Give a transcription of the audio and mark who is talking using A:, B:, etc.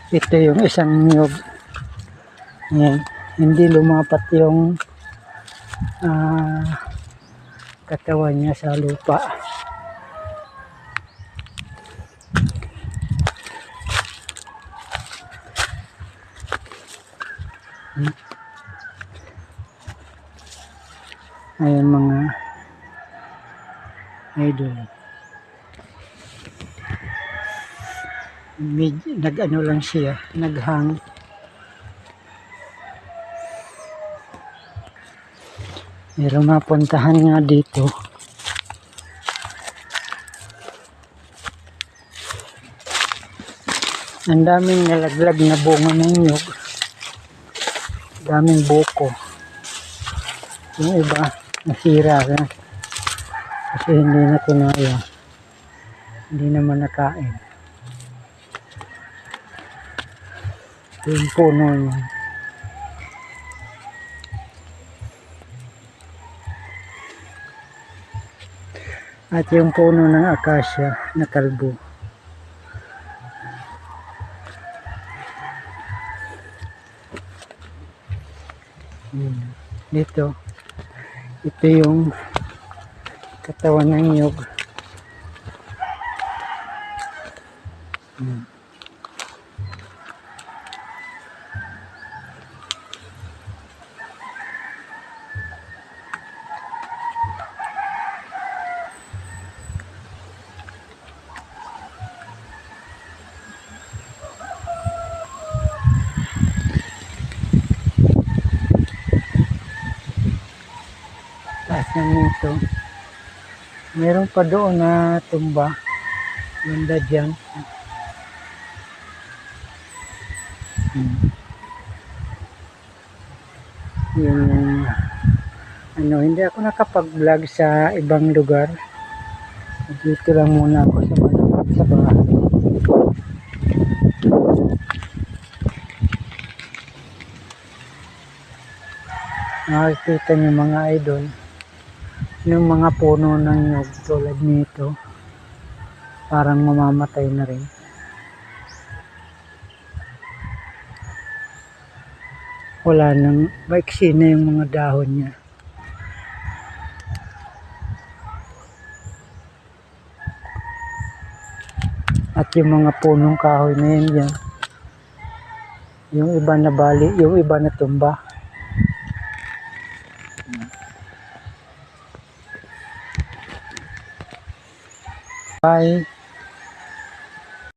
A: Ito yung isang niyog. Ayan. Hindi lumapat yung katawan niya sa lupa. Ayan mga idol. Nag-ano lang siya, naghang. Meron mapuntahan nga dito. Ang daming nalaglag na bunga ng nyug. Daming buko. Yung iba nasira na. Kasi hindi na kinaya. Hindi naman nakain. Ito yung puno niya. At yung puno ng akasya na kalbo. Dito. Ito yung katawan ng nyug. Taas na nito. Meron pa doon na tumba. Ganda dyan. Yung hindi ako nakapag-vlog sa ibang lugar. Dito lang muna ako sa malapit sa bahay. Nakikita niyo mga idol, yung mga puno ng nyug tulad nito, parang mamamatay na rin. Wala nang, maiksi na yung mga dahon niya. At yung mga punong kahoy na yan, yung iba na bali, yung iba na tumba. Bye.